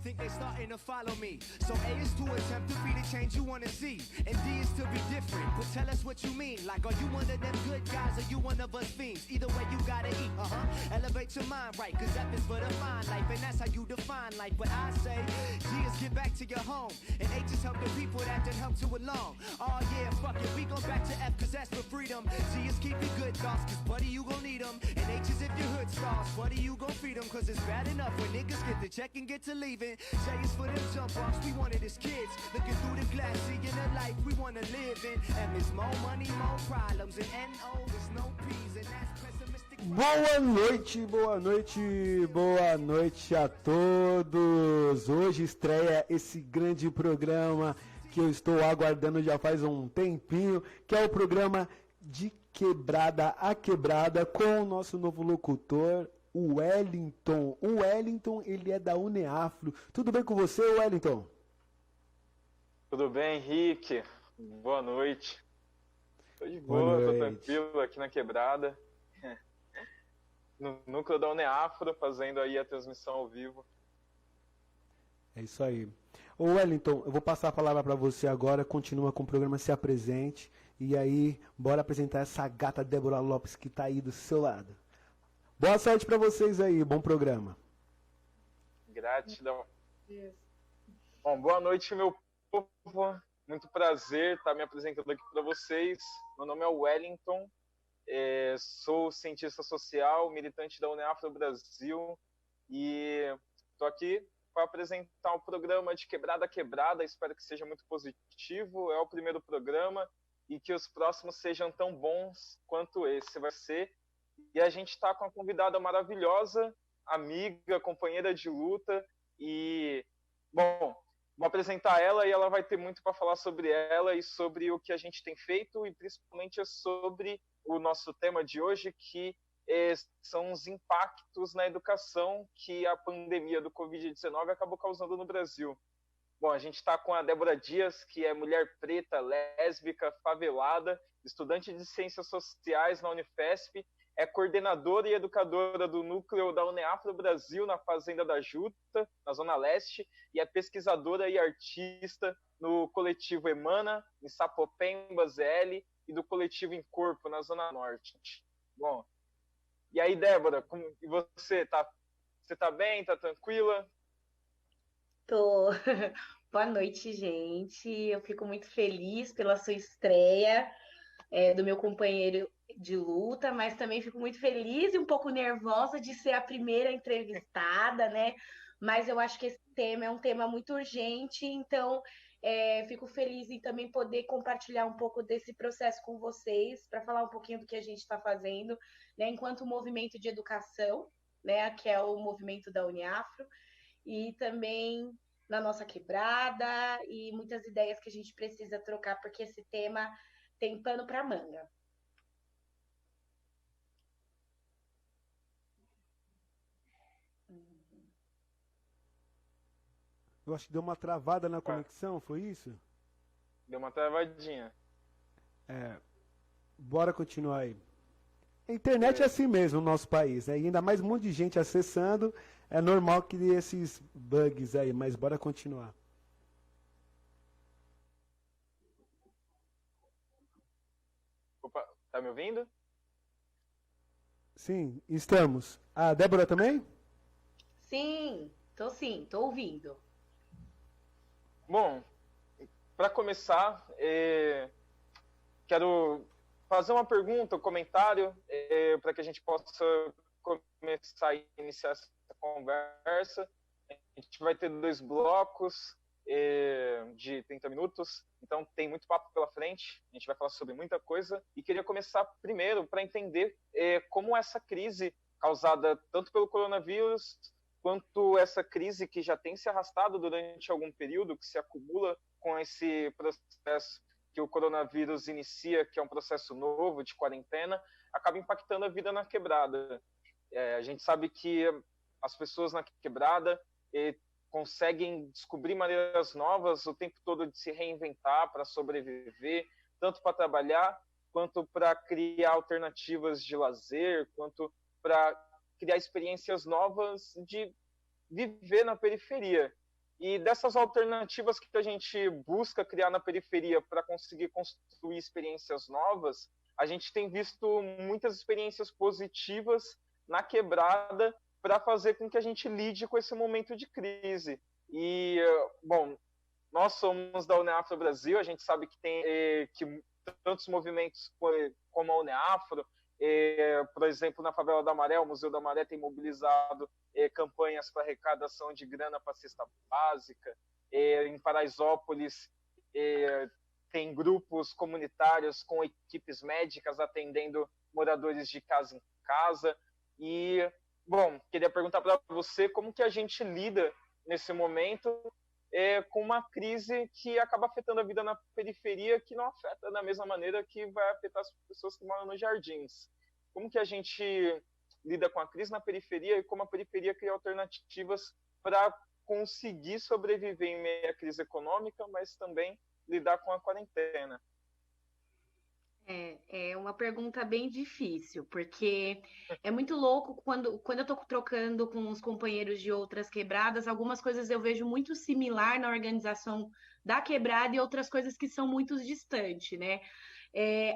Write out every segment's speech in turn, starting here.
think they starting to follow me. So A is to attempt to be the change you wanna see, and D is to be different. But tell us what you mean. Like, are you one of them good guys, or you one of us fiends? Either way, you gotta eat. Elevate your mind, right? Cause F is for the fine life, and that's how you define life. But I say, G is get back to your home, and H is help the people that done help you along. Oh yeah, fuck it, we go back to F, cause that's for freedom. G is keep your good thoughts, cause buddy, you gon' need them. And H is if your hood stars, buddy, you gon' feed them. Cause it's bad enough when niggas get the check and get to leaving. J is for them jump offs, we wanted as kids. Looking through the glass, seeing the life we wanna live in. M is more money, more problems. And N-O is no P's, and that's pessimistic. Boa noite, boa noite, boa noite a todos. Hoje estreia esse grande programa que eu estou aguardando já faz um tempinho, que é o programa De Quebrada a Quebrada, com o nosso novo locutor, o Wellington. O Wellington, ele é da Uneafro. Tudo bem com você, Wellington? Tudo bem, Henrique? Boa noite. Tô de boa, tô tranquilo aqui na Quebrada. No núcleo da Uneafro, fazendo aí a transmissão ao vivo. É isso aí. Ô Wellington, eu vou passar a palavra para você agora, continua com o programa, se apresente, e aí, bora apresentar essa gata Débora Lopes que tá aí do seu lado. Boa sorte para vocês aí, bom programa. Gratidão. Bom, boa noite, meu povo. Muito prazer estar me apresentando aqui para vocês. Meu nome é Wellington, sou cientista social, militante da Uneafro Brasil, e estou aqui para apresentar o programa De Quebrada a Quebrada. Espero que seja muito positivo. É o primeiro programa e que os próximos sejam tão bons quanto esse vai ser. E a gente está com uma convidada maravilhosa, amiga, companheira de luta. E, bom, vou apresentar ela e ela vai ter muito para falar sobre ela e sobre o que a gente tem feito e principalmente sobre o nosso tema de hoje, que são os impactos na educação que a pandemia do Covid-19 acabou causando no Brasil. Bom, a gente está com a Débora Dias, que é mulher preta, lésbica, favelada, estudante de Ciências Sociais na Unifesp, é coordenadora e educadora do núcleo da Uneafro Brasil na Fazenda da Juta, na Zona Leste, e é pesquisadora e artista no coletivo Emana, em Sapopemba, ZL, e do coletivo Em Corpo, na Zona Norte. Bom, e aí, Débora, e você tá bem? Tá tranquila? Tô. Boa noite, gente. Eu fico muito feliz pela sua estreia, do meu companheiro de luta, mas também fico muito feliz e um pouco nervosa de ser a primeira entrevistada, né? Mas eu acho que esse tema é um tema muito urgente, então fico feliz em também poder compartilhar um pouco desse processo com vocês, para falar um pouquinho do que a gente está fazendo, né, enquanto movimento de educação, né, que é o movimento da Uneafro, e também na nossa quebrada, e muitas ideias que a gente precisa trocar, porque esse tema tem pano para manga. Eu acho que deu uma travada na conexão, foi isso? Deu uma travadinha. Bora continuar aí. A internet é assim mesmo no nosso país, né? E ainda mais um monte de gente acessando, é normal que dê esses bugs aí, mas bora continuar. Opa, tá me ouvindo? Sim, estamos. A Débora também? Sim, tô ouvindo. Bom, para começar, quero fazer uma pergunta, um comentário, para que a gente possa começar a iniciar essa conversa. A gente vai ter 2 blocos de 30 minutos, então tem muito papo pela frente, a gente vai falar sobre muita coisa, e queria começar primeiro para entender como essa crise causada tanto pelo coronavírus, quanto essa crise que já tem se arrastado durante algum período, que se acumula com esse processo que o coronavírus inicia, que é um processo novo de quarentena, acaba impactando a vida na quebrada. A gente sabe que as pessoas na quebrada conseguem descobrir maneiras novas o tempo todo de se reinventar para sobreviver, tanto para trabalhar, quanto para criar alternativas de lazer, quanto para criar experiências novas de viver na periferia. E dessas alternativas que a gente busca criar na periferia para conseguir construir experiências novas, a gente tem visto muitas experiências positivas na quebrada para fazer com que a gente lide com esse momento de crise. E, bom, nós somos da UNEAFRO Brasil, a gente sabe que tem que tantos movimentos como a UNEAFRO, por exemplo, na Favela da Maré, o Museu da Maré tem mobilizado campanhas para arrecadação de grana para a cesta básica. Em Paraisópolis, tem grupos comunitários com equipes médicas atendendo moradores de casa em casa. E, bom, queria perguntar para você como que a gente lida nesse momento com uma crise que acaba afetando a vida na periferia, que não afeta da mesma maneira que vai afetar as pessoas que moram nos jardins. Como que a gente lida com a crise na periferia e como a periferia cria alternativas para conseguir sobreviver em meio à crise econômica, mas também lidar com a quarentena? É uma pergunta bem difícil, porque é muito louco quando eu tô trocando com os companheiros de outras quebradas, algumas coisas eu vejo muito similar na organização da quebrada e outras coisas que são muito distantes, né?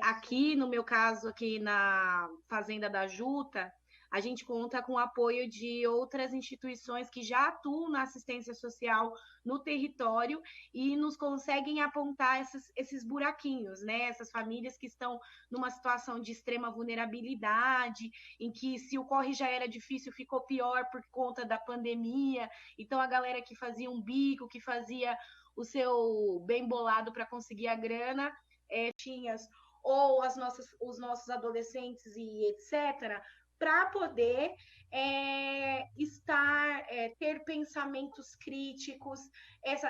Aqui, no meu caso, aqui na Fazenda da Juta, a gente conta com o apoio de outras instituições que já atuam na assistência social no território e nos conseguem apontar esses buraquinhos, né? Essas famílias que estão numa situação de extrema vulnerabilidade, em que se o corre já era difícil, ficou pior por conta da pandemia. Então, a galera que fazia um bico, que fazia o seu bem bolado para conseguir a grana, ou os nossos adolescentes e etc., para poder ter pensamentos críticos.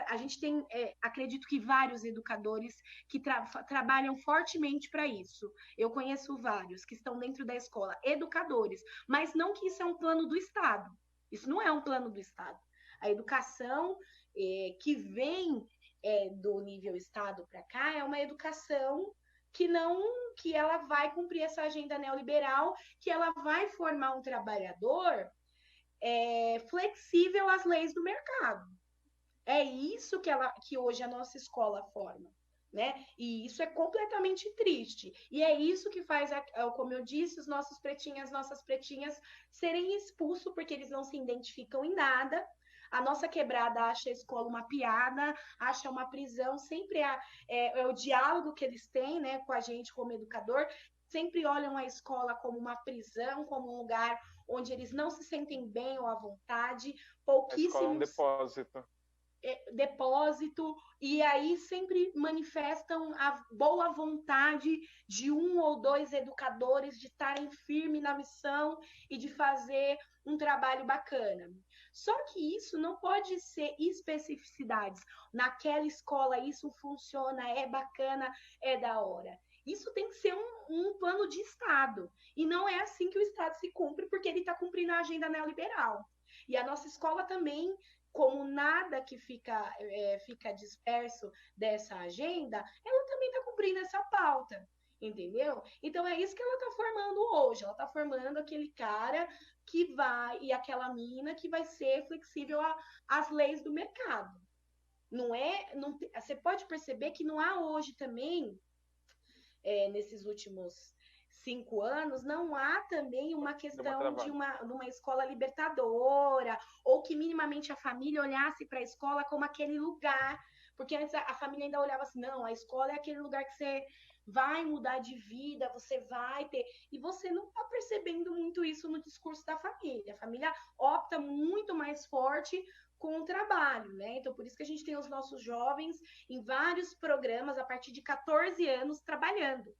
A gente tem, acredito que vários educadores que trabalham fortemente para isso. Eu conheço vários que estão dentro da escola, educadores, mas não que isso é um plano do Estado. Isso não é um plano do Estado. A educação que vem do nível Estado para cá é uma educação que ela vai cumprir essa agenda neoliberal, que ela vai formar um trabalhador flexível às leis do mercado. É isso que hoje a nossa escola forma, né? E isso é completamente triste. E é isso que faz, como eu disse, os nossos pretinhas, nossas pretinhas serem expulsos porque eles não se identificam em nada. A nossa quebrada acha a escola uma piada, acha uma prisão, sempre é o diálogo que eles têm, né, com a gente como educador, sempre olham a escola como uma prisão, como um lugar onde eles não se sentem bem ou à vontade, pouquíssimos... A escola é um depósito, e aí sempre manifestam a boa vontade de um ou dois educadores de estarem firmes na missão e de fazer um trabalho bacana. Só que isso não pode ser especificidades. Naquela escola isso funciona, é bacana, é da hora. Isso tem que ser um plano de Estado. E não é assim que o Estado se cumpre, porque ele está cumprindo a agenda neoliberal. E a nossa escola também, como nada que fica disperso dessa agenda, ela também está cumprindo essa pauta. Entendeu? Então é isso que ela está formando hoje. Ela está formando aquele cara que vai, e aquela mina que vai ser flexível às leis do mercado. Você pode perceber que não há hoje também, nesses últimos 5 anos, não há também uma questão de uma escola libertadora, ou que minimamente a família olhasse para a escola como aquele lugar, porque antes a família ainda olhava assim, não, a escola é aquele lugar que você vai mudar de vida, você vai ter... E você não está percebendo muito isso no discurso da família. A família opta muito mais forte com o trabalho, né? Então, por isso que a gente tem os nossos jovens em vários programas a partir de 14 anos trabalhando,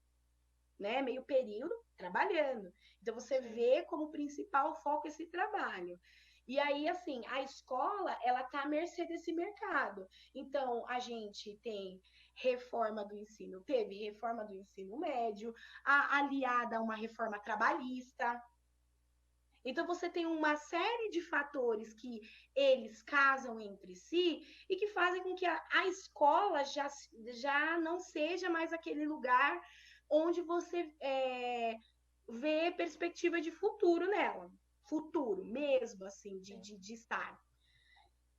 né? Meio período trabalhando. Então, você vê como principal foco esse trabalho. E aí, assim, a escola, ela está à mercê desse mercado. Então, a gente tem teve reforma do ensino médio, aliada a uma reforma trabalhista. Então, você tem uma série de fatores que eles casam entre si e que fazem com que a escola já não seja mais aquele lugar onde você vê perspectiva de futuro nela. Futuro mesmo, assim, de estar.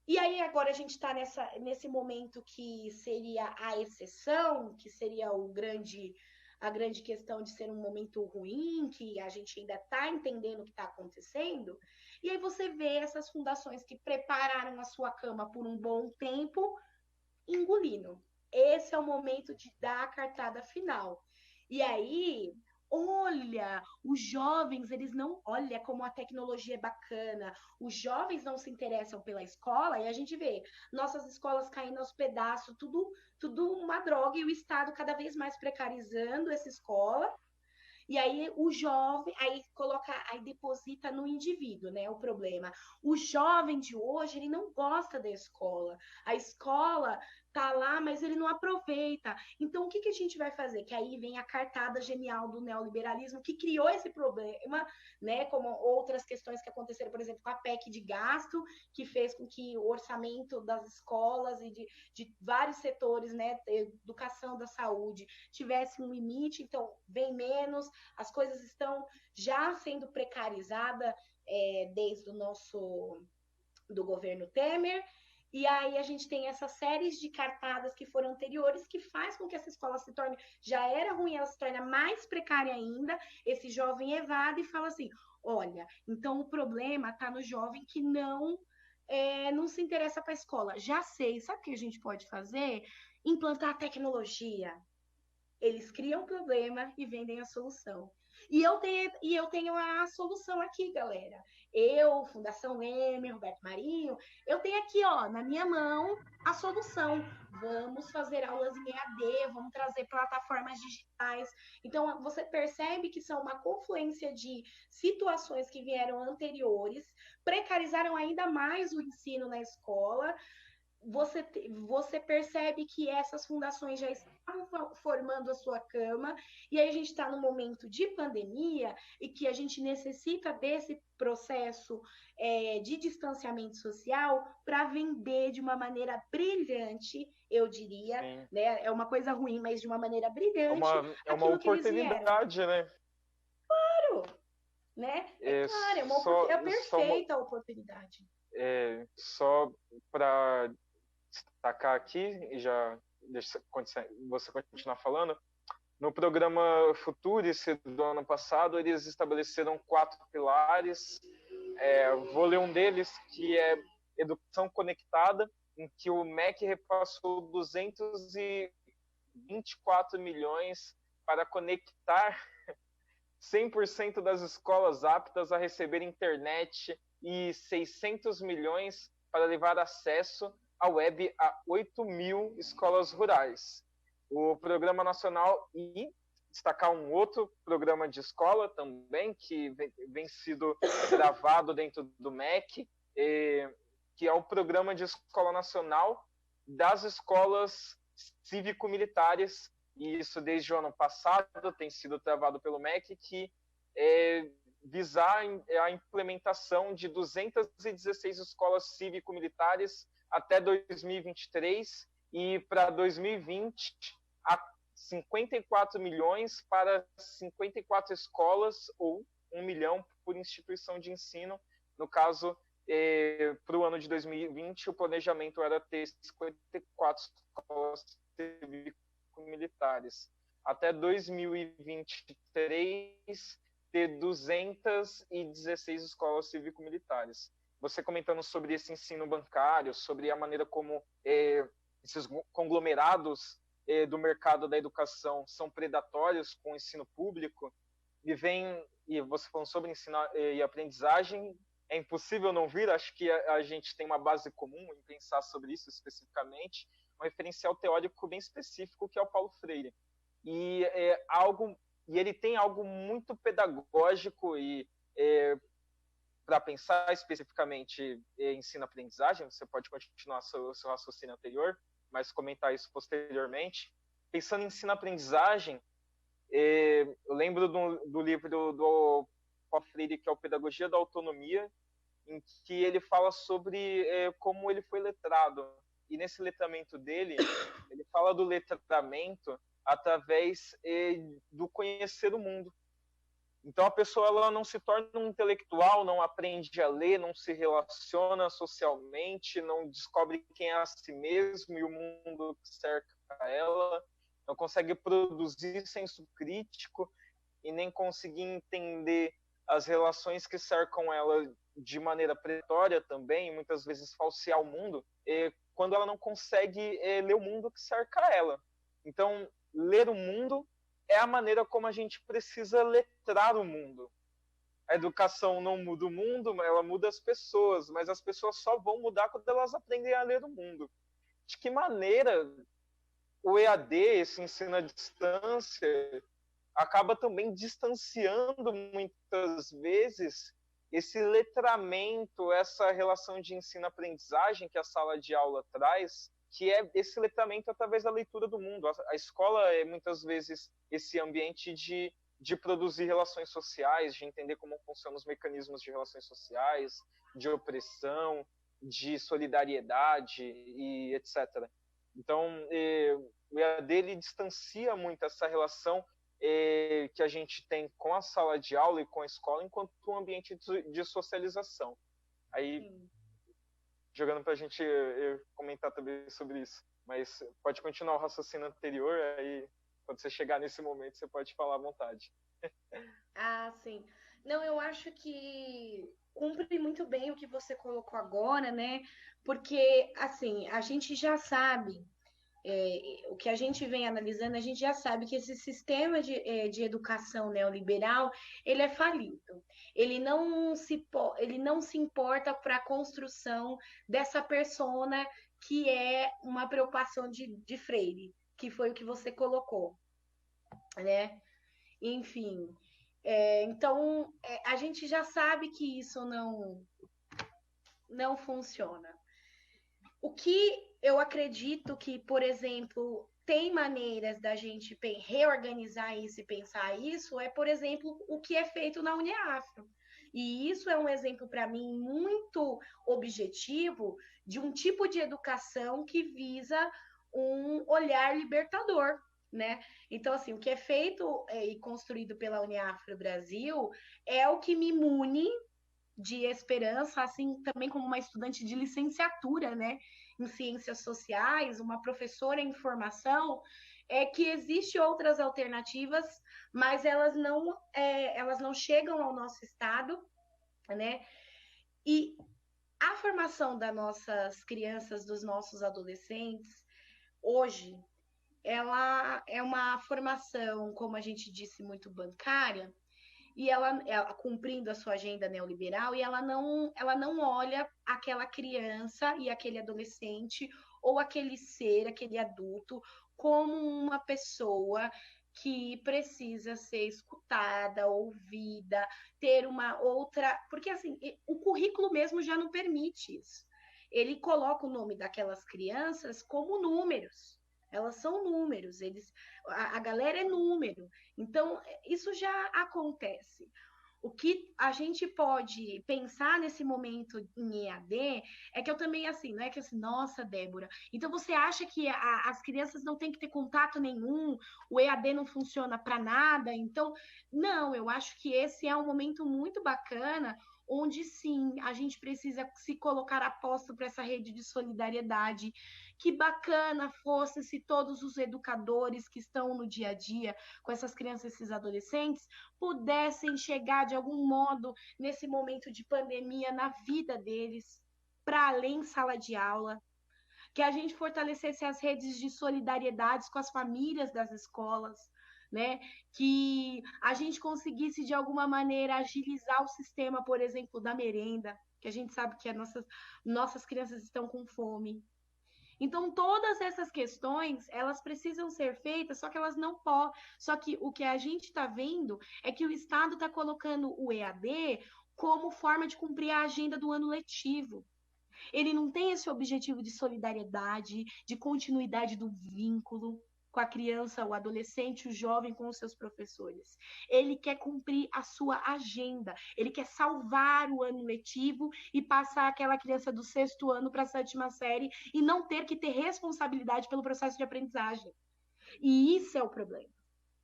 E aí agora a gente está nesse momento que seria a exceção, que seria a grande questão de ser um momento ruim, que a gente ainda está entendendo o que está acontecendo. E aí você vê essas fundações que prepararam a sua cama por um bom tempo, engolindo. Esse é o momento de dar a cartada final. E aí, olha, os jovens, eles não, olha como a tecnologia é bacana. Os jovens não se interessam pela escola e a gente vê nossas escolas caindo aos pedaços, tudo uma droga e o Estado cada vez mais precarizando essa escola. E aí o jovem, aí deposita no indivíduo, né, o problema. O jovem de hoje, ele não gosta da escola. A escola tá lá, mas ele não aproveita. Então, o que a gente vai fazer? Que aí vem a cartada genial do neoliberalismo que criou esse problema, né, como outras questões que aconteceram, por exemplo, com a PEC de gasto, que fez com que o orçamento das escolas e de vários setores, né, educação, da saúde, tivesse um limite, então vem menos, as coisas estão já sendo precarizadas desde do governo Temer, e aí a gente tem essas séries de cartadas que foram anteriores que faz com que essa escola se torne, já era ruim, ela se torne mais precária ainda, esse jovem evade e fala assim, olha, então o problema está no jovem que não se interessa para a escola. Já sei, sabe o que a gente pode fazer? Implantar tecnologia. Eles criam o problema e vendem a solução. E eu tenho a solução aqui, galera. Eu, Fundação Leme, Roberto Marinho, eu tenho aqui, ó, na minha mão, a solução. Vamos fazer aulas em EAD, vamos trazer plataformas digitais. Então, você percebe que são uma confluência de situações que vieram anteriores, precarizaram ainda mais o ensino na escola, você percebe que essas fundações já estavam formando a sua cama, e aí a gente está no momento de pandemia e que a gente necessita desse processo de distanciamento social para vender de uma maneira brilhante, eu diria, né? É uma coisa ruim, mas de uma maneira brilhante. É uma oportunidade, né? Claro, né? Claro, é perfeita a oportunidade. Só para destacar aqui, e já deixa você continuar falando, no programa Futuris do ano passado, eles estabeleceram 4 pilares. Vou ler um deles, que é Educação Conectada, em que o MEC repassou 224 milhões para conectar 100% das escolas aptas a receber internet e 600 milhões para levar acesso à web a 8 mil escolas rurais. O Programa Nacional, e destacar um outro programa de escola também, que vem sido gravado dentro do MEC, que é o Programa de Escola Nacional das Escolas Cívico-Militares, e isso desde o ano passado tem sido travado pelo MEC, que visar a implementação de 216 escolas cívico-militares até 2023 e para 2020 a 54 milhões para 54 escolas ou 1 milhão por instituição de ensino. No caso, para o ano de 2020, o planejamento era ter 54 escolas cívico-militares. Até 2023, ter 216 escolas cívico-militares. Você comentando sobre esse ensino bancário, sobre a maneira como esses conglomerados do mercado da educação são predatórios com o ensino público, e você falando sobre ensino e aprendizagem, é impossível não vir, acho que a gente tem uma base comum em pensar sobre isso especificamente, um referencial teórico bem específico, que é o Paulo Freire. E ele tem algo muito pedagógico e para pensar especificamente ensino-aprendizagem, você pode continuar seu raciocínio anterior, mas comentar isso posteriormente. Pensando em ensino-aprendizagem, eu lembro do livro do Paulo Freire, que é o Pedagogia da Autonomia, em que ele fala sobre como ele foi letrado. E nesse letramento dele, ele fala do letramento através do conhecer o mundo. Então a pessoa ela não se torna um intelectual, não aprende a ler, não se relaciona socialmente, não descobre quem é a si mesmo e o mundo que cerca ela, não consegue produzir senso crítico e nem conseguir entender as relações que cercam ela de maneira pretória também, muitas vezes falsear o mundo, quando ela não consegue ler o mundo que cerca ela. Então, ler o mundo é a maneira como a gente precisa letrar o mundo. A educação não muda o mundo, ela muda as pessoas, mas as pessoas só vão mudar quando elas aprendem a ler o mundo. De que maneira o EAD, esse ensino à distância, acaba também distanciando muitas vezes esse letramento, essa relação de ensino-aprendizagem que a sala de aula traz, que é esse letramento através da leitura do mundo. A escola é muitas vezes esse ambiente de produzir relações sociais, de entender como funcionam os mecanismos de relações sociais, de opressão, de solidariedade e etc. Então, o EAD ele distancia muito essa relação que a gente tem com a sala de aula e com a escola enquanto um ambiente de socialização. Aí, jogando para a gente comentar também sobre isso. Mas pode continuar o raciocínio anterior, aí quando você chegar nesse momento, você pode falar à vontade. Ah, sim. Não, eu acho que cumpre muito bem o que você colocou agora, né? Porque, assim, a gente já sabe, o que a gente vem analisando, a gente já sabe que esse sistema de educação neoliberal, ele é falido. Ele não se importa para a construção dessa persona que é uma preocupação de Freire, que foi o que você colocou, né? Enfim, então a gente já sabe que isso não funciona. O que eu acredito que, por exemplo, tem maneiras da gente reorganizar isso e pensar isso, por exemplo, o que é feito na Uniafro. E isso é um exemplo, para mim, muito objetivo de um tipo de educação que visa um olhar libertador, né? Então, assim, o que é feito e construído pela Uniafro Brasil é o que me mune de esperança, assim, também como uma estudante de licenciatura, né, em ciências sociais, uma professora em formação, que existem outras alternativas, mas elas não chegam ao nosso estado, né, e a formação das nossas crianças, dos nossos adolescentes, hoje, ela é uma formação, como a gente disse, muito bancária, e ela cumprindo a sua agenda neoliberal, e ela não olha aquela criança e aquele adolescente, ou aquele ser, aquele adulto, como uma pessoa que precisa ser escutada, ouvida, ter uma outra... Porque, assim, o currículo mesmo já não permite isso. Ele coloca o nome daquelas crianças como números. Elas são números, a galera é número. Então, isso já acontece. O que a gente pode pensar nesse momento em EAD é que eu também, assim, não é que assim, nossa, Débora, então você acha que as crianças não têm que ter contato nenhum, o EAD não funciona para nada? Então, não, eu acho que esse é um momento muito bacana, onde sim, a gente precisa se colocar a posto para essa rede de solidariedade. Que bacana fosse se todos os educadores que estão no dia a dia com essas crianças, esses adolescentes, pudessem chegar de algum modo nesse momento de pandemia na vida deles, para além sala de aula, que a gente fortalecesse as redes de solidariedade com as famílias das escolas, né? Que a gente conseguisse de alguma maneira agilizar o sistema, por exemplo, da merenda, que a gente sabe que as nossas crianças estão com fome. Então, todas essas questões, elas precisam ser feitas, só que elas não podem. Só que o que a gente está vendo é que o Estado está colocando o EAD como forma de cumprir a agenda do ano letivo. Ele não tem esse objetivo de solidariedade, de continuidade do vínculo com a criança, o adolescente, o jovem com os seus professores. Ele quer cumprir a sua agenda, ele quer salvar o ano letivo e passar aquela criança do 6º ano para a 7ª série e não ter que ter responsabilidade pelo processo de aprendizagem. E isso é o problema,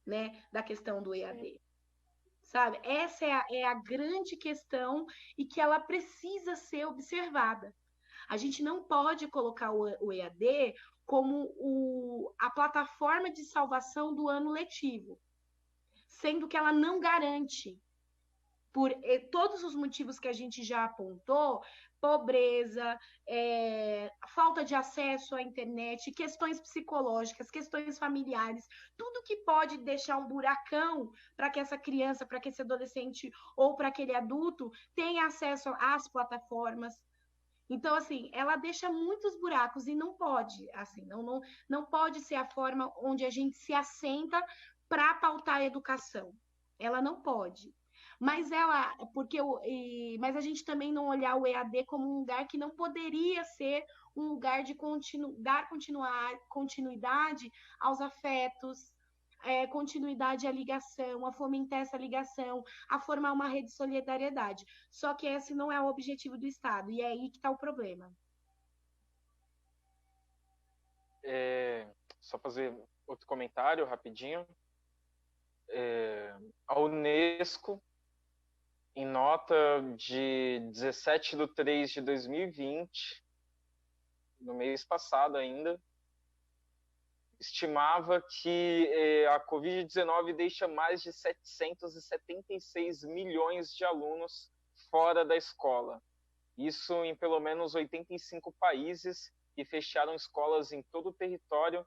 né, da questão do EAD. sabe? Essa é a grande questão e que ela precisa ser observada. A gente não pode colocar o EAD como a plataforma de salvação do ano letivo, sendo que ela não garante, por todos os motivos que a gente já apontou, pobreza, falta de acesso à internet, questões psicológicas, questões familiares, tudo que pode deixar um buracão para que essa criança, para que esse adolescente ou para aquele adulto tenha acesso às plataformas. Então, assim, ela deixa muitos buracos e não pode, assim, não pode ser a forma onde a gente se assenta para pautar a educação. Ela não pode. Mas mas a gente também não olhar o EAD como um lugar que não poderia ser um lugar de dar continuidade aos afetos, continuidade à ligação, a fomentar essa ligação, a formar uma rede de solidariedade. Só que esse não é o objetivo do Estado, e é aí que está o problema. Só fazer outro comentário rapidinho. A Unesco, em nota de 17/3/2020, no mês passado ainda, estimava que a Covid-19 deixa mais de 776 milhões de alunos fora da escola. Isso em pelo menos 85 países que fecharam escolas em todo o território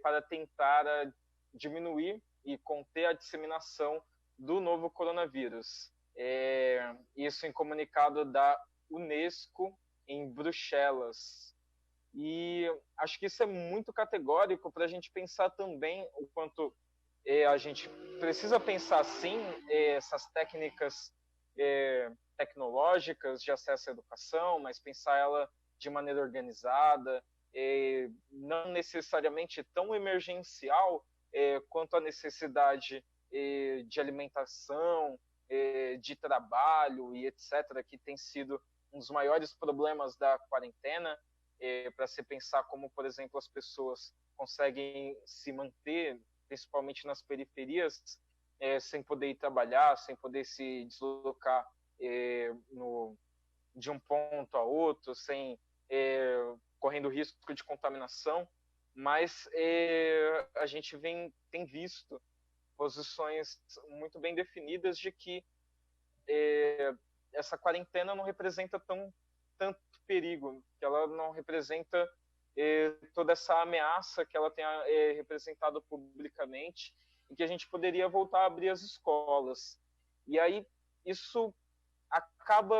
para tentar diminuir e conter a disseminação do novo coronavírus. Isso em comunicado da Unesco em Bruxelas. E acho que isso é muito categórico para a gente pensar também o quanto a gente precisa pensar, sim, essas técnicas tecnológicas de acesso à educação, mas pensar ela de maneira organizada, não necessariamente tão emergencial quanto a necessidade de alimentação, de trabalho e etc., que tem sido um dos maiores problemas da quarentena, para se pensar como, por exemplo, as pessoas conseguem se manter, principalmente nas periferias, sem poder ir trabalhar, sem poder se deslocar de um ponto a outro, sem correndo risco de contaminação, mas a gente tem visto posições muito bem definidas de que essa quarentena não representa tanto perigo, que ela não representa toda essa ameaça que ela tem representado publicamente, e que a gente poderia voltar a abrir as escolas. E aí isso acaba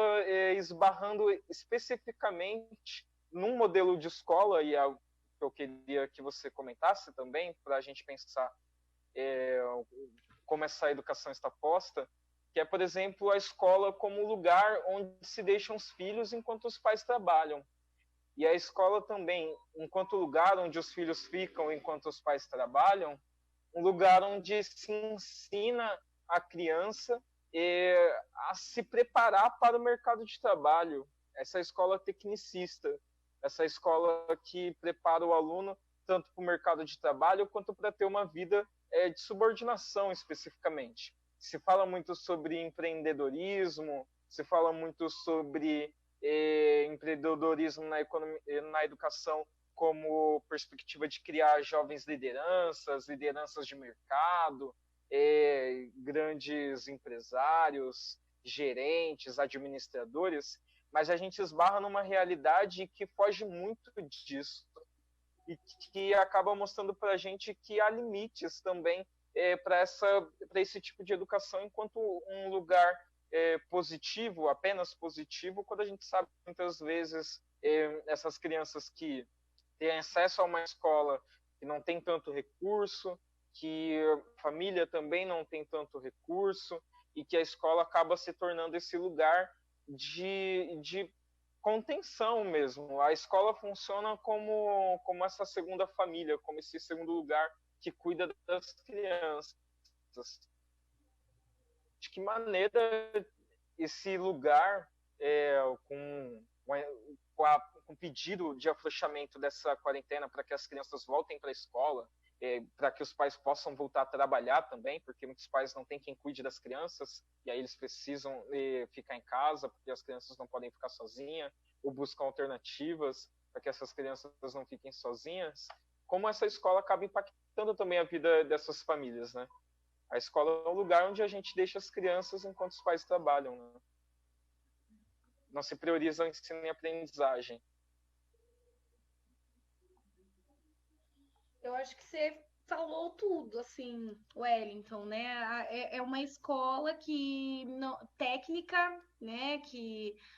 esbarrando especificamente num modelo de escola, e é o que eu queria que você comentasse também, para a gente pensar como essa educação está posta, que é, por exemplo, a escola como lugar onde se deixam os filhos enquanto os pais trabalham. E a escola também, enquanto lugar onde os filhos ficam enquanto os pais trabalham, um lugar onde se ensina a criança a se preparar para o mercado de trabalho. Essa escola tecnicista, essa escola que prepara o aluno tanto para o mercado de trabalho quanto para ter uma vida de subordinação especificamente. Se fala muito sobre empreendedorismo, se fala muito sobre empreendedorismo na educação como perspectiva de criar jovens lideranças de mercado, grandes empresários, gerentes, administradores, mas a gente esbarra numa realidade que foge muito disso e que acaba mostrando para a gente que há limites também para esse tipo de educação enquanto um lugar positivo, apenas positivo, quando a gente sabe muitas vezes essas crianças que têm acesso a uma escola que não tem tanto recurso, que a família também não tem tanto recurso, e que a escola acaba se tornando esse lugar de contenção mesmo. A escola funciona como essa segunda família, como esse segundo lugar que cuida das crianças. De que maneira esse lugar, com o pedido de afrouxamento dessa quarentena para que as crianças voltem para a escola, para que os pais possam voltar a trabalhar também, porque muitos pais não têm quem cuide das crianças, e aí eles precisam ficar em casa, porque as crianças não podem ficar sozinhas, ou buscam alternativas para que essas crianças não fiquem sozinhas. Como essa escola acaba impactando também a vida dessas famílias, né? A escola é um lugar onde a gente deixa as crianças enquanto os pais trabalham, né? Não se prioriza o ensino e a aprendizagem. Eu acho que você falou tudo, assim, Wellington, né? É uma escola que não, técnica, né?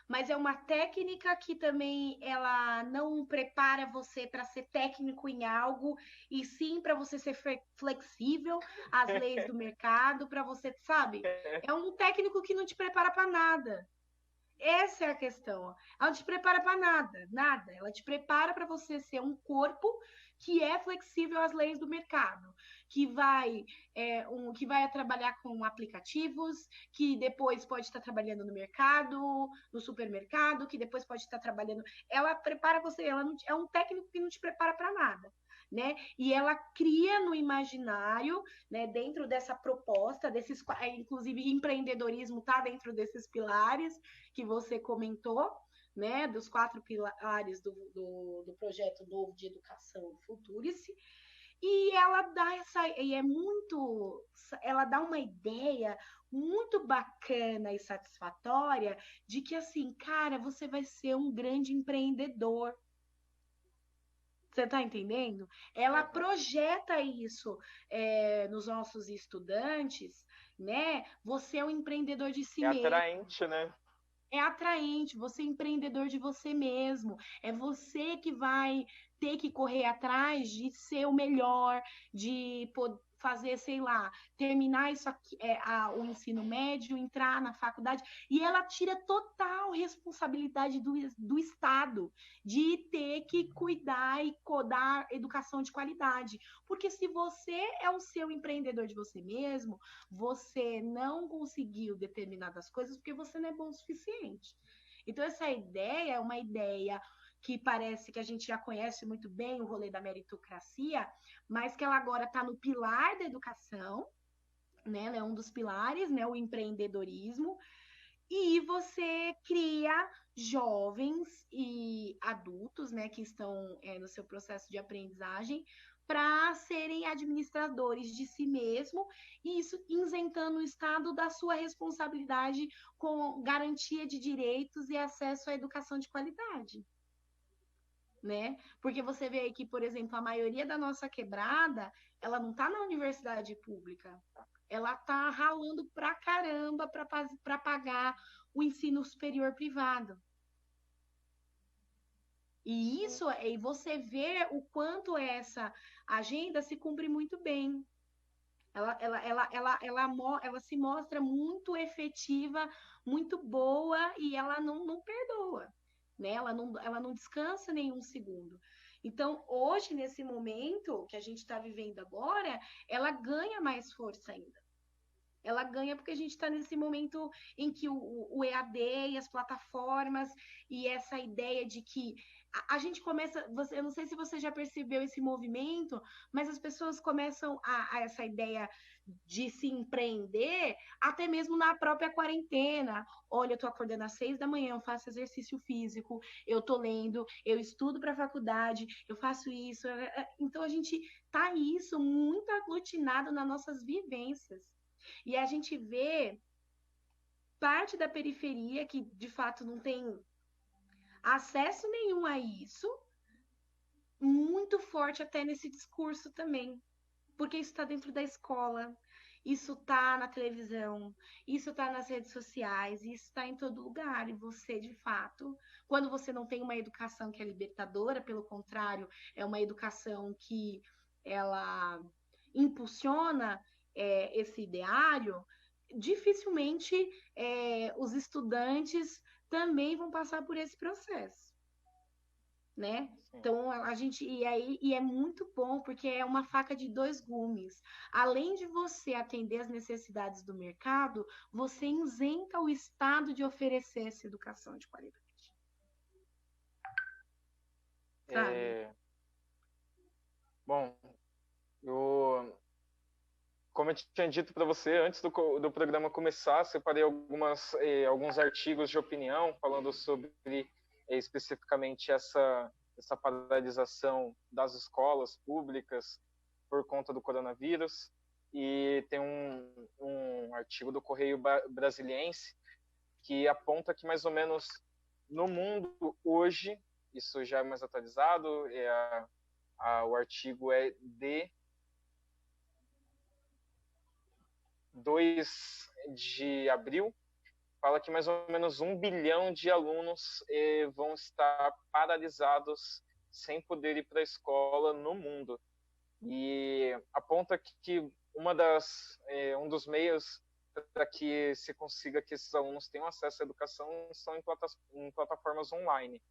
Mas é uma técnica que também ela não prepara você para ser técnico em algo, e sim para você ser flexível às leis do mercado, para você, sabe? É um técnico que não te prepara para nada. Essa é a questão. Ela não te prepara para nada, nada. Ela te prepara para você ser um corpo que é flexível às leis do mercado, que vai trabalhar com aplicativos, que depois pode estar trabalhando no mercado, no supermercado, que depois pode estar trabalhando. Ela prepara você, ela não, é um técnico que não te prepara para nada. Né? E ela cria no imaginário, né, dentro dessa proposta, inclusive empreendedorismo está dentro desses pilares que você comentou, né, dos 4 pilares do projeto novo de educação Futurice, e ela dá uma ideia muito bacana e satisfatória de que, assim, cara, você vai ser um grande empreendedor. Você está entendendo? Ela projeta isso nos nossos estudantes, né? Você é um empreendedor de si mesmo. É atraente, né? É atraente, você é empreendedor de você mesmo. É você que vai ter que correr atrás de ser o melhor, de fazer, sei lá, terminar isso aqui, o ensino médio, entrar na faculdade, e ela tira total responsabilidade do Estado de ter que cuidar e codar educação de qualidade. Porque se você é o seu empreendedor de você mesmo, você não conseguiu determinadas coisas porque você não é bom o suficiente. Então, essa ideia é uma ideia que parece que a gente já conhece muito bem, o rolê da meritocracia, mas que ela agora está no pilar da educação, né? É um dos pilares, né? O empreendedorismo. E você cria jovens e adultos, né, que estão no seu processo de aprendizagem, para serem administradores de si mesmo, e isso isentando o Estado da sua responsabilidade com garantia de direitos e acesso à educação de qualidade. Né? Porque você vê aí que, por exemplo, a maioria da nossa quebrada, ela não está na universidade pública. Ela está ralando pra caramba para pagar o ensino superior privado. E isso, e você vê o quanto essa agenda se cumpre muito bem. Ela se mostra muito efetiva, muito boa, e ela não perdoa. Né? Ela não descansa nenhum segundo. Então, hoje, nesse momento que a gente está vivendo agora, ela ganha mais força ainda. Ela ganha porque a gente está nesse momento em que o EAD e as plataformas e essa ideia de que a gente começa, eu não sei se você já percebeu esse movimento, mas as pessoas começam a essa ideia de se empreender até mesmo na própria quarentena. Olha, eu tô acordando às 6 da manhã, eu faço exercício físico, eu tô lendo, eu estudo para a faculdade, eu faço isso. Então a gente tá isso muito aglutinado nas nossas vivências. E a gente vê parte da periferia que de fato não tem acesso nenhum a isso, muito forte até nesse discurso também, porque isso está dentro da escola, isso está na televisão, isso está nas redes sociais, isso está em todo lugar. E você, de fato, quando você não tem uma educação que é libertadora, pelo contrário, é uma educação que ela impulsiona esse ideário, dificilmente os estudantes também vão passar por esse processo, né? Então e é muito bom porque é uma faca de dois gumes. Além de você atender as necessidades do mercado, você isenta o Estado de oferecer essa educação de qualidade. Bom, como eu tinha dito para você, antes do programa começar, separei alguns artigos de opinião falando sobre especificamente essa paralisação das escolas públicas por conta do coronavírus. E tem um artigo do Correio Brasiliense que aponta que mais ou menos no mundo hoje, isso já é mais atualizado, o artigo é de 2 de abril, fala que mais ou menos 1 bilhão de alunos vão estar paralisados sem poder ir para a escola no mundo. E aponta que um dos meios para que se consiga que esses alunos tenham acesso à educação são em plataformas online.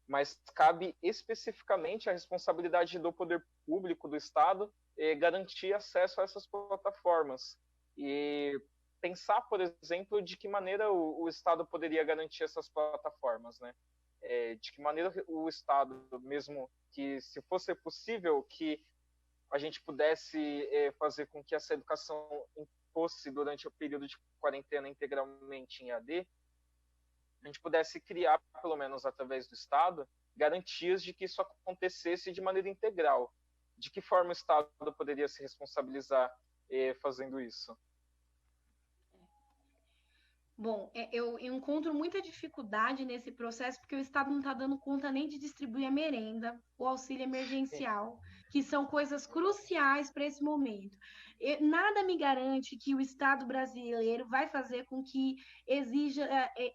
Mas cabe especificamente a responsabilidade do poder público, do Estado, garantir acesso a essas plataformas. E pensar, por exemplo, de que maneira o Estado poderia garantir essas plataformas, né? De que maneira o Estado, mesmo que se fosse possível que a gente pudesse fazer com que essa educação fosse durante o período de quarentena integralmente em AD, a gente pudesse criar, pelo menos através do Estado, garantias de que isso acontecesse de maneira integral. De que forma o Estado poderia se responsabilizar fazendo isso? Bom, eu encontro muita dificuldade nesse processo porque o Estado não está dando conta nem de distribuir a merenda, o auxílio emergencial, que são coisas cruciais para esse momento. Nada me garante que o Estado brasileiro vai fazer com que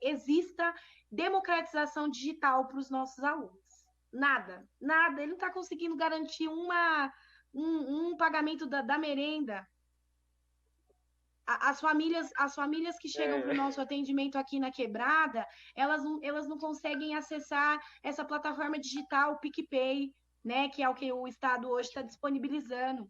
exista democratização digital para os nossos alunos. Nada. Ele não está conseguindo garantir um pagamento da merenda. As famílias que chegam para o nosso atendimento aqui na Quebrada, elas não conseguem acessar essa plataforma digital, o PicPay, né, que é o que o Estado hoje está disponibilizando.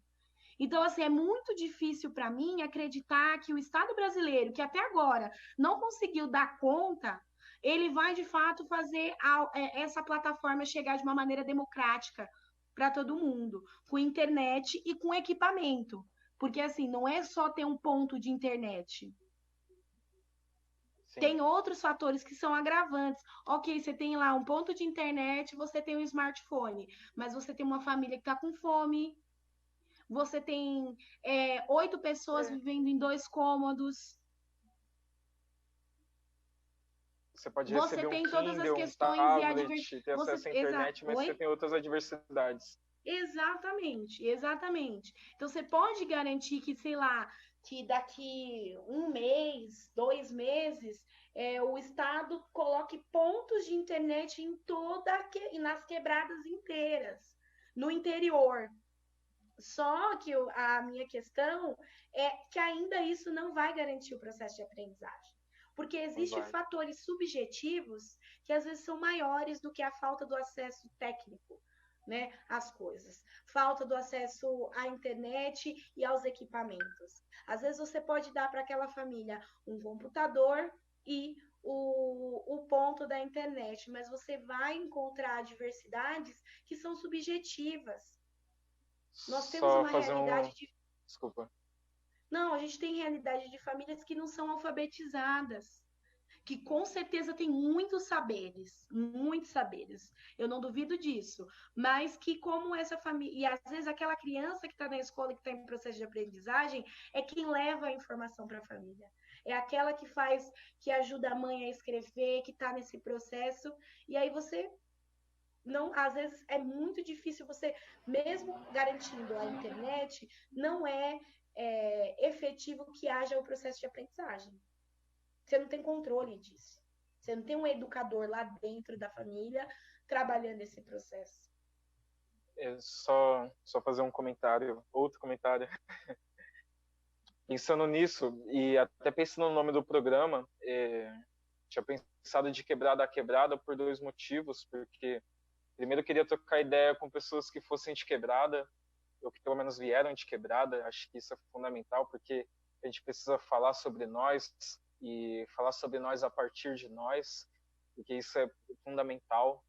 Então, assim, é muito difícil para mim acreditar que o Estado brasileiro, que até agora não conseguiu dar conta, ele vai, de fato, fazer essa plataforma chegar de uma maneira democrática para todo mundo, com internet e com equipamento. Porque, assim, não é só ter um ponto de internet. Sim. Tem outros fatores que são agravantes. Ok, você tem lá um ponto de internet, você tem um smartphone, mas você tem uma família que está com fome, você tem 8 pessoas vivendo em 2 cômodos. Você pode receber você tem Kindle, todas as questões tablet, e a diversidade. ter acesso à internet, mas você tem outras adversidades. Exatamente. Então, você pode garantir que, sei lá, que daqui 1 mês, 2 meses, o Estado coloque pontos de internet nas quebradas inteiras, no interior. Só que a minha questão é que ainda isso não vai garantir o processo de aprendizagem. Porque existem fatores subjetivos que às vezes são maiores do que a falta do acesso técnico, né, às coisas. Falta do acesso à internet e aos equipamentos. Às vezes você pode dar para aquela família um computador e o ponto da internet, mas você vai encontrar adversidades que são subjetivas. Nós temos uma realidade de... Desculpa. Não, a gente tem realidade de famílias que não são alfabetizadas, que com certeza tem muitos saberes, eu não duvido disso, mas que como essa família, e às vezes aquela criança que está na escola, que está em processo de aprendizagem, é quem leva a informação para a família, é aquela que ajuda a mãe a escrever, que está nesse processo, e aí você... Não, às vezes é muito difícil você, mesmo garantindo a internet, não é efetivo que haja o processo de aprendizagem. Você não tem controle disso. Você não tem um educador lá dentro da família trabalhando esse processo. Só fazer outro comentário. Pensando nisso, e até pensando no nome do programa, tinha pensado de quebrada a quebrada por 2 motivos, porque primeiro eu queria trocar ideia com pessoas que fossem de quebrada, ou que pelo menos vieram de quebrada. Acho que isso é fundamental, porque a gente precisa falar sobre nós e falar sobre nós a partir de nós, porque isso é fundamental.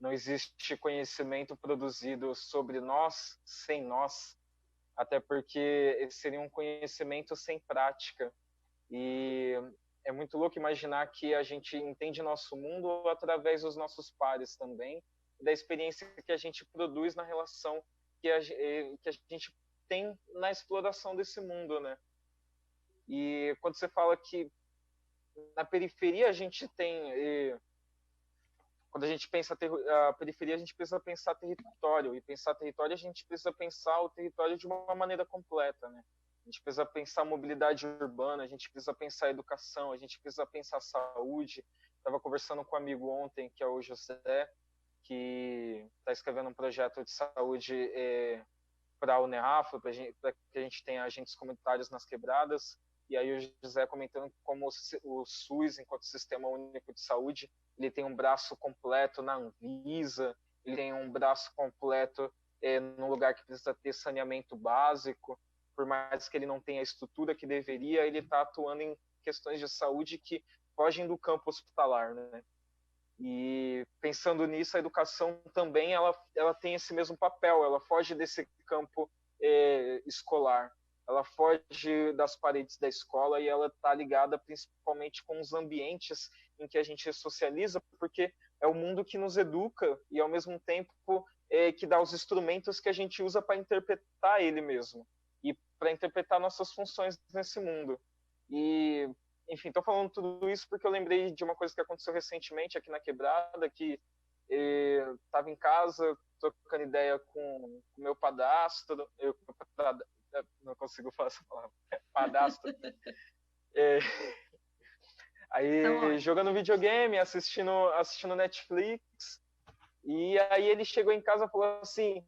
Não existe conhecimento produzido sobre nós sem nós. até porque esse seria um conhecimento sem prática. E é muito louco imaginar que a gente entende nosso mundo através dos nossos pares também, da experiência que a gente produz na relação que a gente tem na exploração desse mundo, né? E quando você fala que na periferia a gente tem... Quando a gente pensa a periferia, a gente precisa pensar território, e pensar território a gente precisa pensar o território de uma maneira completa, né? A gente precisa pensar mobilidade urbana, a gente precisa pensar educação, a gente precisa pensar saúde. Estava conversando com um amigo ontem, que é o José, que está escrevendo um projeto de saúde para a Uneafro, para que a gente tenha agentes comunitários nas quebradas. E aí o José comentando como o SUS, enquanto Sistema Único de Saúde, ele tem um braço completo na Anvisa, ele tem um braço completo num lugar que precisa ter saneamento básico. Por mais que ele não tenha a estrutura que deveria, ele está atuando em questões de saúde que fogem do campo hospitalar, né? E pensando nisso, a educação também ela tem esse mesmo papel, ela foge desse campo escolar, ela foge das paredes da escola e ela está ligada principalmente com os ambientes em que a gente socializa, porque é o mundo que nos educa e, ao mesmo tempo, que dá os instrumentos que a gente usa para interpretar ele mesmo e para interpretar nossas funções nesse mundo. E, enfim, estou falando tudo isso porque eu lembrei de uma coisa que aconteceu recentemente aqui na Quebrada, que estava em casa trocando ideia com o meu padrasto, não consigo falar essa palavra, padastro. Aí jogando videogame, assistindo Netflix, e aí ele chegou em casa e falou assim: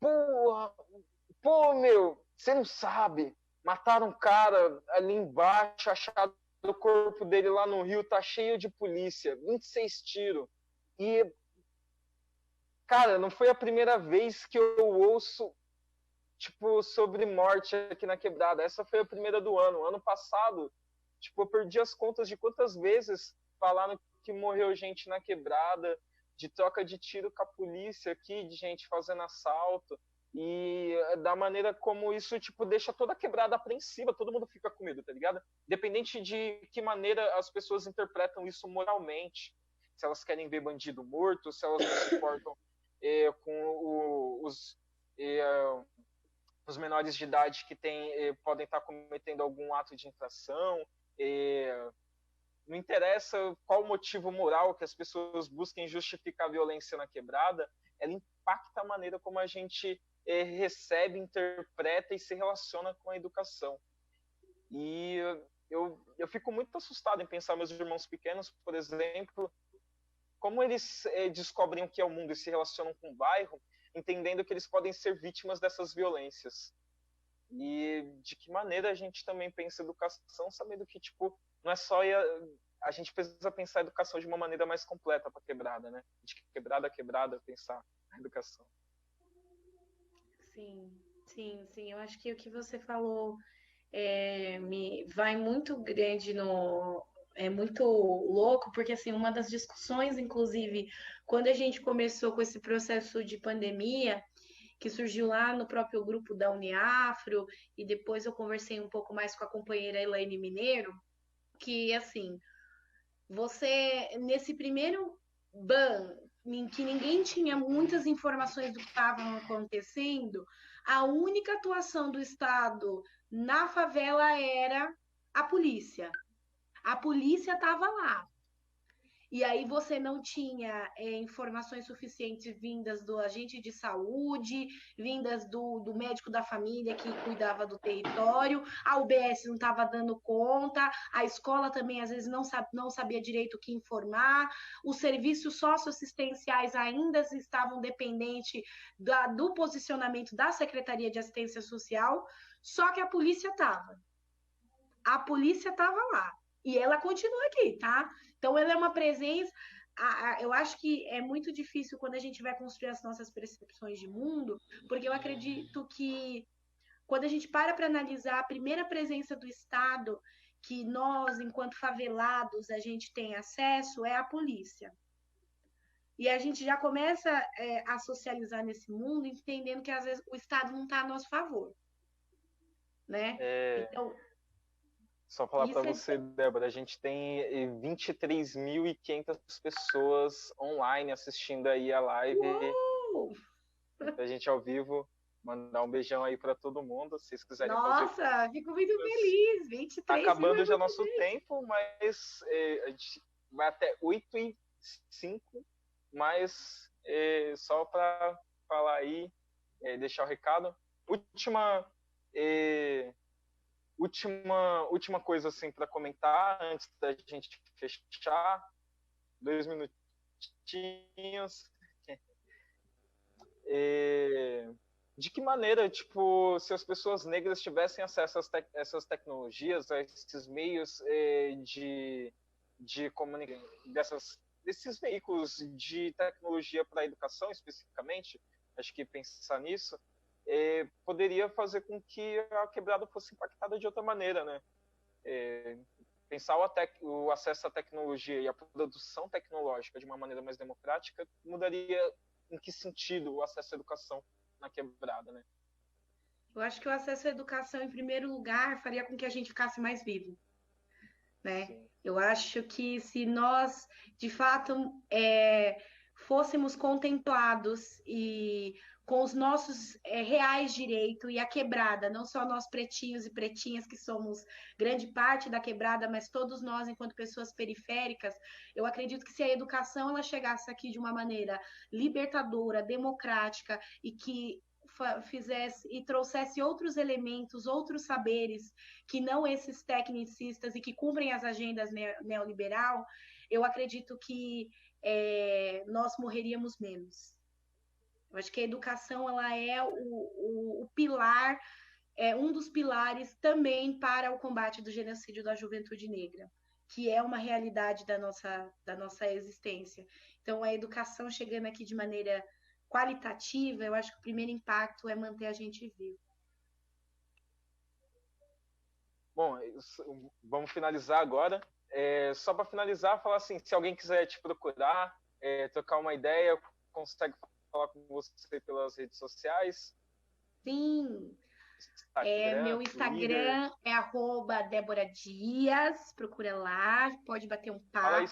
pô, meu, você não sabe, mataram um cara ali embaixo, acharam o corpo dele lá no Rio, tá cheio de polícia, 26 tiros. E, cara, não foi a primeira vez que eu ouço sobre morte aqui na Quebrada. Essa foi a primeira do ano. Ano passado, eu perdi as contas de quantas vezes falaram que morreu gente na Quebrada, de troca de tiro com a polícia aqui, de gente fazendo assalto. E da maneira como isso, deixa toda a Quebrada apreensiva, todo mundo fica com medo, tá ligado? Independente de que maneira as pessoas interpretam isso moralmente. Se elas querem ver bandido morto, se elas não se importam com os menores de idade que podem estar cometendo algum ato de infração. Não interessa qual o motivo moral que as pessoas busquem justificar a violência na Quebrada, ela impacta a maneira como a gente recebe, interpreta e se relaciona com a educação. E eu fico muito assustado em pensar meus irmãos pequenos, por exemplo, como eles descobrem o que é o mundo e se relacionam com o bairro, entendendo que eles podem ser vítimas dessas violências. E de que maneira a gente também pensa educação, sabendo que, não é só... A gente precisa pensar a educação de uma maneira mais completa para a Quebrada, né? De quebrada a quebrada, pensar a educação. Sim. Eu acho que o que você falou me vai muito grande é muito louco, porque assim, uma das discussões, inclusive, quando a gente começou com esse processo de pandemia, que surgiu lá no próprio grupo da Uneafro, e depois eu conversei um pouco mais com a companheira Elaine Mineiro, que assim, você, nesse primeiro ban, em que ninguém tinha muitas informações do que estava acontecendo, a única atuação do Estado na favela era a polícia. A polícia estava lá. E aí você não tinha informações suficientes vindas do agente de saúde, vindas do médico da família que cuidava do território, a UBS não estava dando conta, a escola também às vezes não sabia direito o que informar, os serviços socioassistenciais ainda estavam dependentes do posicionamento da Secretaria de Assistência Social, só que a polícia estava. A polícia estava lá. E ela continua aqui, tá? Então, ela é uma presença... Eu acho que é muito difícil quando a gente vai construir as nossas percepções de mundo, porque eu acredito que quando a gente para analisar a primeira presença do Estado que nós, enquanto favelados, a gente tem acesso, é a polícia. E a gente já começa a socializar nesse mundo, entendendo que, às vezes, o Estado não está a nosso favor. né? Então, só falar para você, Débora, a gente tem 23.500 pessoas online assistindo aí a live. A gente ao vivo, mandar um beijão aí para todo mundo, se vocês quiserem fazer. Nossa, fico muito feliz, 23 Tá acabando já nosso tempo, mas a gente vai até 8h05, mas só para falar aí, deixar o recado. Última coisa assim para comentar antes da gente fechar, 2 minutinhos. De que maneira, tipo, se as pessoas negras tivessem acesso a essas tecnologias, a esses meios de comunicação, desses veículos de tecnologia para a educação especificamente, acho que pensar nisso poderia fazer com que a quebrada fosse impactada de outra maneira, né? Pensar o acesso à tecnologia e a produção tecnológica de uma maneira mais democrática mudaria em que sentido o acesso à educação na quebrada, né? Eu acho que o acesso à educação, em primeiro lugar, faria com que a gente ficasse mais vivo, né? Sim. Eu acho que se nós, de fato, fôssemos contemplados e com os nossos reais direitos e a quebrada, não só nós pretinhos e pretinhas que somos grande parte da quebrada, mas todos nós enquanto pessoas periféricas, eu acredito que se a educação ela chegasse aqui de uma maneira libertadora, democrática e que fizesse e trouxesse outros elementos, outros saberes que não esses tecnicistas e que cumprem as agendas neoliberal, eu acredito que nós morreríamos menos. Eu acho que a educação ela é o pilar, um dos pilares também para o combate do genocídio da juventude negra, que é uma realidade da nossa existência. Então, a educação chegando aqui de maneira qualitativa, eu acho que o primeiro impacto é manter a gente vivo. Bom, vamos finalizar agora. Só para finalizar, falar assim, se alguém quiser te procurar, trocar uma ideia, consegue falar com você pelas redes sociais? Sim. Meu Instagram é @DéboraDias, procura lá, pode bater um papo. Fala aí,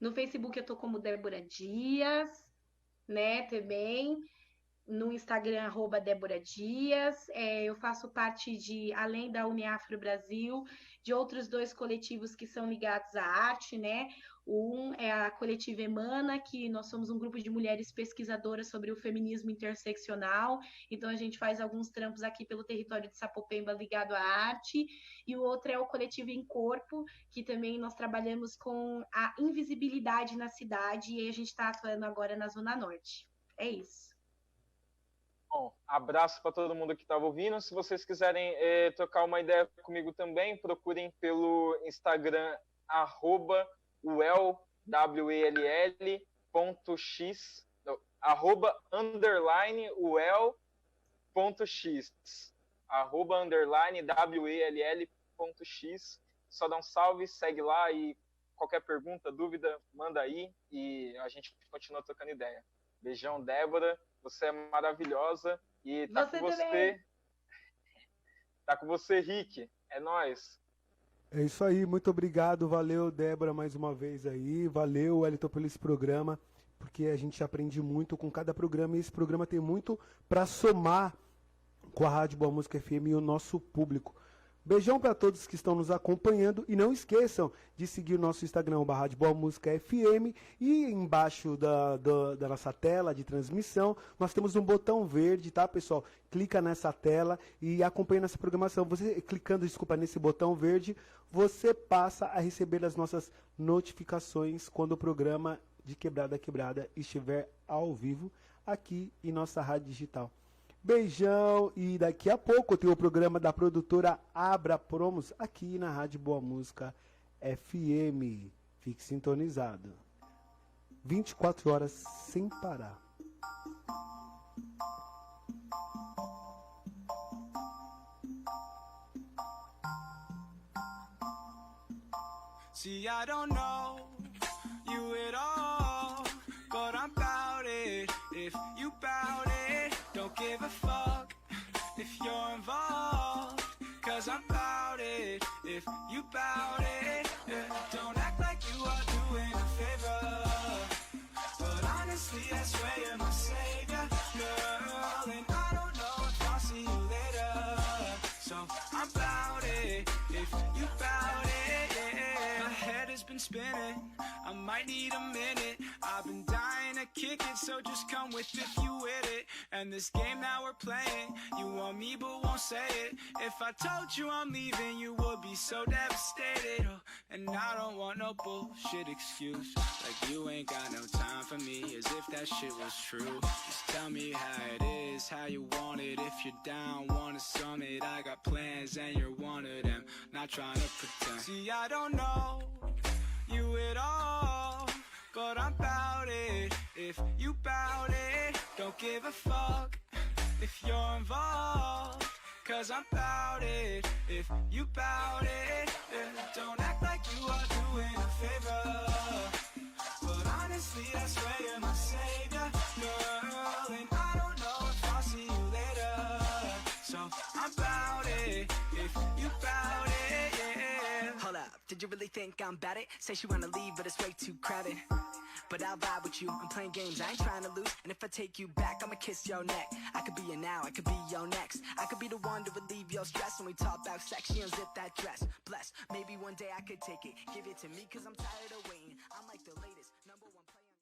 no Facebook eu tô como Débora Dias, né, também. No Instagram, @DéboraDias. Eu faço parte além da Uniafro Brasil, de outros 2 coletivos que são ligados à arte, né? Um é a coletiva Emana, que nós somos um grupo de mulheres pesquisadoras sobre o feminismo interseccional. Então, a gente faz alguns trampos aqui pelo território de Sapopemba ligado à arte. E o outro é o coletivo Em Corpo, que também nós trabalhamos com a invisibilidade na cidade e a gente está atuando agora na Zona Norte. É isso. Bom, abraço para todo mundo que estava ouvindo. Se vocês quiserem trocar uma ideia comigo também, procurem pelo Instagram @well.x, @_well.x, @_well.x. Só dá um salve, segue lá e qualquer pergunta, dúvida, manda aí e a gente continua trocando ideia. Beijão, Débora. Você é maravilhosa e tá com você. Tá com você, Rick. É nóis. É isso aí, muito obrigado, valeu, Débora, mais uma vez aí, valeu, Wellington, pelo esse programa, porque a gente aprende muito com cada programa e esse programa tem muito para somar com a Rádio Boa Música FM e o nosso público. Beijão para todos que estão nos acompanhando e não esqueçam de seguir o nosso Instagram, Rádio Boa Música FM, e embaixo da nossa tela de transmissão nós temos um botão verde, tá, pessoal? Clica nessa tela e acompanha nossa programação. Você clicando, nesse botão verde, você passa a receber as nossas notificações quando o programa de Quebrada a Quebrada estiver ao vivo aqui em nossa rádio digital. Beijão, e daqui a pouco tem o programa da produtora Abra Promos aqui na Rádio Boa Música FM. Fique sintonizado. 24 horas sem parar. See, I don't know you at all, but I'm about it if you bout it. you're involved. Cause I'm bout it, if you bout it, yeah. Don't act like you are doing a favor, but honestly I swear you're my savior, girl. And I don't know if I'll see you later, so I'm bout it, if you bout it, yeah. My head has been spinning, I might need a minute. I've been dying to kick it, so just come with if you with it. And this game that we're playing, you want me but won't say it. If I told you I'm leaving, you would be so devastated, oh. And I don't want no bullshit excuse, like you ain't got no time for me, as if that shit was true. Just tell me how it is, how you want it. If you're down, want a summit, I got plans and you're one of them. Not trying to pretend. See, I don't know you at all, but I'm bout it, if you bout it. Don't give a fuck if you're involved, cause I'm bout it, if you bout it, yeah. Don't act like you are doing a favor, but honestly I swear you're my savior, girl. And I don't know if I'll see you later, so I'm bout it, if you bout it, yeah. Hold up, did you really think I'm bad it? Say she wanna leave, but it's way too crowded. But I'll vibe with you, I'm playing games, I ain't trying to lose. And if I take you back, I'ma kiss your neck. I could be your now, I could be your next. I could be the one to relieve your stress. When we talk about sex, she unzip that dress. Bless, maybe one day I could take it. Give it to me, cause I'm tired of waiting. I'm like the latest